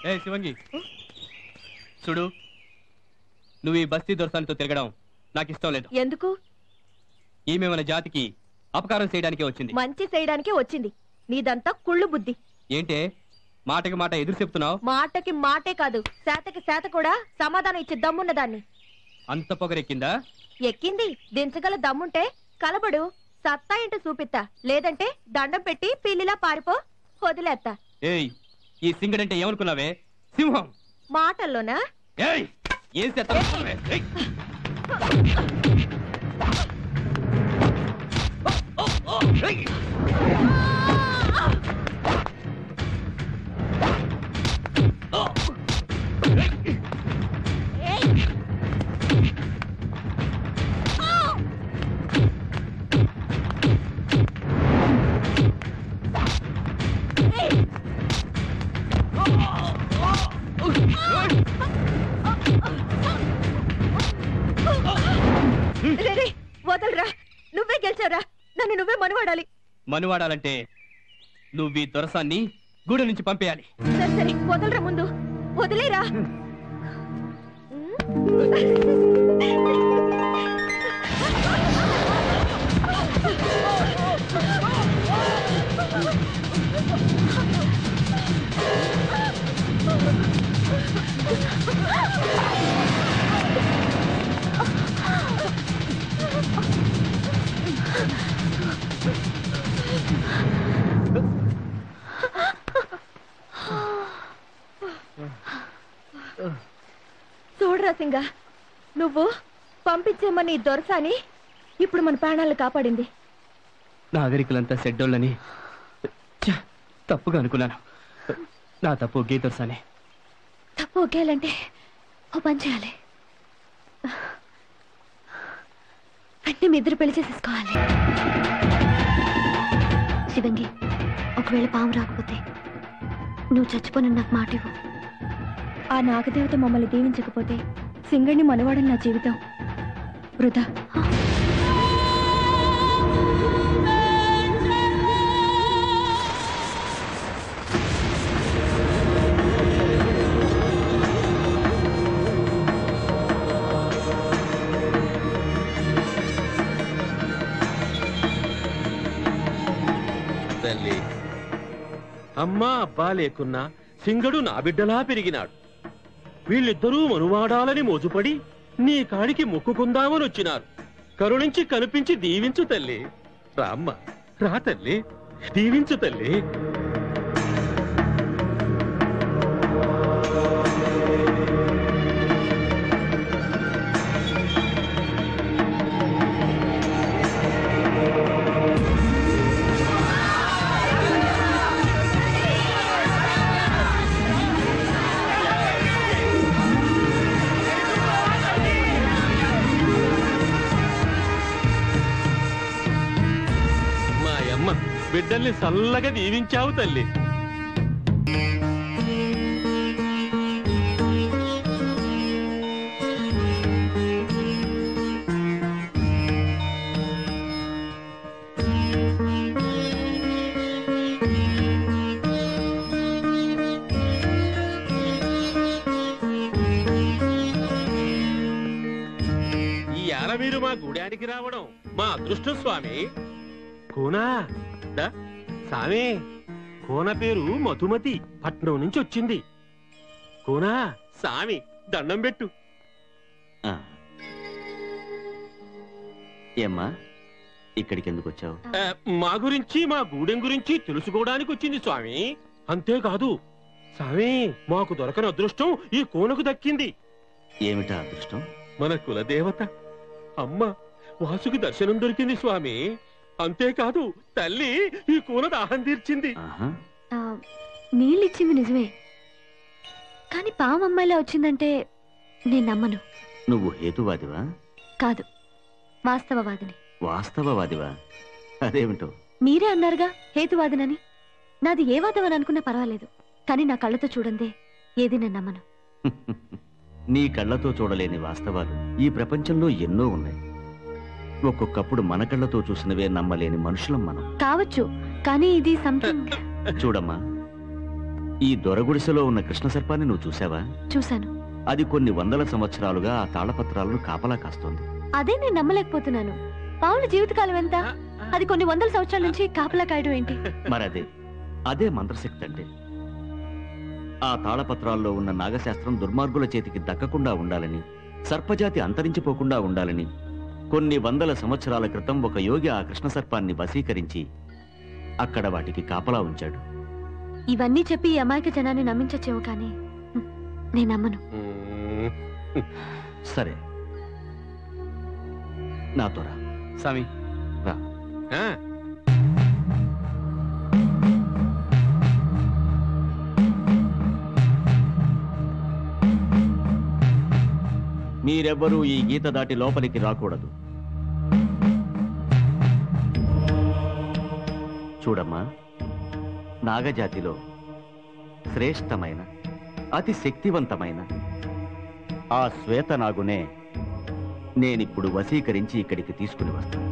ఏ శివంగి చూడు, నువ్వు ఈ బస్తీ దొరసాలతో తిరగడం నాకు ఇష్టం లేదు. ఎందుకు? ఈమె మన జాతికి అపకారం చేయడానికే వచ్చింది. మంచి చేయడానికే వచ్చింది. నీదంతా కుళ్ళు బుద్ధి. ఏంటే మాటకి మాట ఎదురు చెప్తున్నావు? మాటకి మాటే కాదు, శాతకి శాత కూడా సమాధానం ఇచ్చే దమ్మున్నదాన్ని. అంత పొగరెక్కిందా? ఎక్కింది. దించగల దమ్ముంటే కలబడు, సత్తా ఇంటి చూపిత్తా. లేదంటే దండం పెట్టి పిల్లిలా పారిపో, వదిలేత్తా. ఏయ్, ఈ సింగడంటే ఏమనుకున్నావే? సింహం. మాటల్లోనా? ఏయ్, ఏం చేస్తావే? వదలరా, నువ్వే గెలిచావురా. నన్ను నువ్వే మనువాడాలి. మనువాడాలంటే నువ్వు ఈ దొరసాన్ని గూడు నుంచి పంపేయాలి. సరే సరే, వదలరా. ముందు వదిలేరా. చూడరా సింగ, నువ్వు పంపించేమని దొరసాని ఇప్పుడు మన ప్రాణాలను కాపాడింది. నాగరికులంతా సెడ్డోళ్ళని తప్పుగా అనుకున్నాను. నా తప్పు ఒకే దొరసాని. తప్పు ఒకేయాలంటే ఓ పని చేయాలి. అంటే మీ ఇద్దరు పెళ్లి చేసేసుకోవాలి. శివంగి, ఒకవేళ పాము రాకపోతే నువ్వు చచ్చిపోని నాకు మాట ఇవ్వు. ఆ నాగదేవత మమ్మల్ని దీవించకపోతే సింగడిని మనవాడని నా జీవితం వృధా. తల్లి, అమ్మా అబ్బా లేకున్నా సింగడు నా బిడ్డలా పెరిగినాడు. వీళ్ళిద్దరూ మనువాడాలని మోజుపడి నీ కాడికి మొక్కుకుందామని వచ్చినారు. కరుణించి కనిపించి దీవించు తల్లి. రామ్మ, రా తల్లి, దీవించు తల్లి. బిడ్డల్ని చల్లగా దీవించావు తల్లి. ఈ ఏళ మీరు మా గూడానికి రావడం మా అదృష్టం స్వామి. కోనా సామే, కోన పేరు మధుమతి, పట్నం నుంచి వచ్చింది. కోనా సామి, దండం పెట్టు. ఏమ్మా, ఇక్కడికి ఎందుకు వచ్చావు? మా గురించి, మా గూడెం గురించి తెలుసుకోవడానికి వచ్చింది స్వామి. అంతేకాదు స్వామి, మాకు దొరకని అదృష్టం ఈ కోనకు దక్కింది. ఏమిటా అదృష్టం? మన కులదేవత అమ్మ వాసుకి దర్శనం దొరికింది స్వామి. అంతేకాదు తల్లి ఈ కూన దాహం తీర్చింది. నీళ్ళిచ్చింది నిజమే, కానీ పాము అమ్మాయిలా వచ్చిందంటే నేను నమ్మను. నువ్వు హేతువాదివా? కాదు, వాస్తవవాదిని. వాస్తవవాదివా? అదేమిటో మీరే అన్నారుగా హేతువాదినని. నాది ఏ వాదం అని అనుకున్నా పర్వాలేదు, కానీ నా కళ్ళతో చూడందే ఏది నేను నమ్మను. నీ కళ్ళతో చూడలేని వాస్తవాలు ఈ ప్రపంచంలో ఎన్నో ఉన్నాయి. ఒక్కొక్కప్పుడు మన కళ్ళతో చూసినవే నమ్మలేని మనుషులం మనం. కావచ్చు, కానీ ఇది సంథింగ్. చూడమ్మా, ఈ దొరగుడిసెలో ఉన్న కృష్ణ సర్పాన్ని నువ్వు చూసావా? చూశాను. అది కొన్ని వందల సంవత్సరాలుగా ఆ తాళపత్రాలను కాపలా కాస్తోంది. అదే నేను నమ్మలేకపోతున్నాను. పావుల జీవితకాలం ఎంత? అది కొన్ని వందల సంవత్సరాల నుంచి కాపలా కాయడం ఏంటి? మరదే అదే మంత్రశక్తి అంటే. ఆ తాళపత్రాల్లో ఉన్న నాగశాస్త్రం దుర్మార్గుల చేతికి దక్కకుండా ఉండాలని, సర్పజాతి అంతరించిపోకుండా ఉండాలని కొన్ని వందల సంవత్సరాల క్రితం ఒక యోగి ఆ కృష్ణ సర్పాన్ని వశీకరించి అక్కడ వాటికి కాపలా ఉంచాడు. ఇవన్నీ చెప్పి ఈ అమాయక జనాన్ని నమ్మించచ్చేమో కానీ నేను నమ్మను. సరే నా త్వర స్వామి రా. మీరెవ్వరూ ఈ గీత దాటి లోపలికి రాకూడదు. చూడమ్మా, నాగజాతిలో శ్రేష్టమైన అతి శక్తివంతమైన ఆ శ్వేతనాగునే నేనిప్పుడు వశీకరించి ఇక్కడికి తీసుకుని వస్తాను.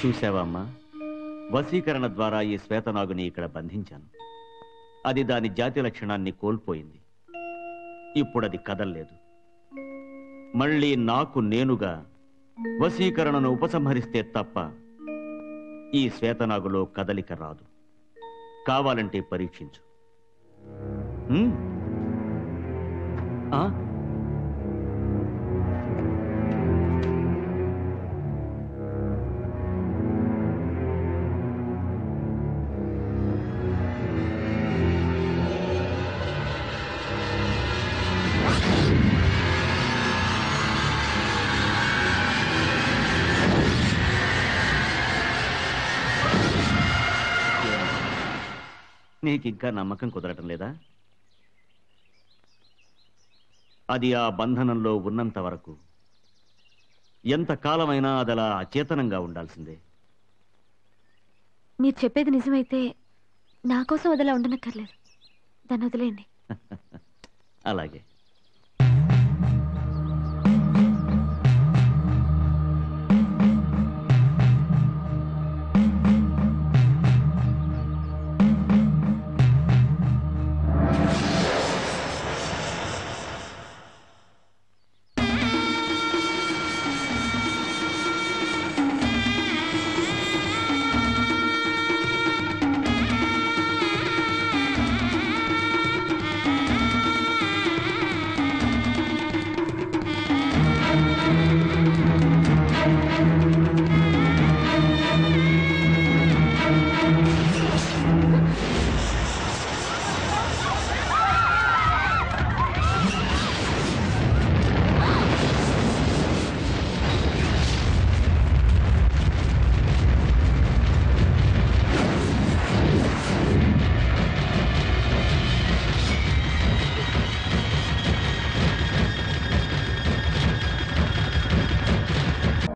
చూసావా అమ్మా, వశీకరణ ద్వారా ఈ శ్వేతనాగుని ఇక్కడ బంధించాను. అది దాని జాతి లక్షణాన్ని కోల్పోయింది. ఇప్పుడది కదల్లేదు. మళ్ళీ నాకు నేనుగా వశీకరణను ఉపసంహరిస్తే తప్ప ఈ శ్వేతనాగులో కదలిక రాదు. కావాలంటే పరీక్షించు. ఆ నీకింకా నమ్మకం కుదరటం లేదా? అది ఆ బంధనంలో ఉన్నంత వరకు ఎంతకాలమైనా అదలా అచేతనంగా ఉండాల్సిందే. మీరు చెప్పేది నిజమైతే నా కోసం వదిలా ఉండనక్కర్లేదు. దాన్ని వదిలేయండి. అలాగే.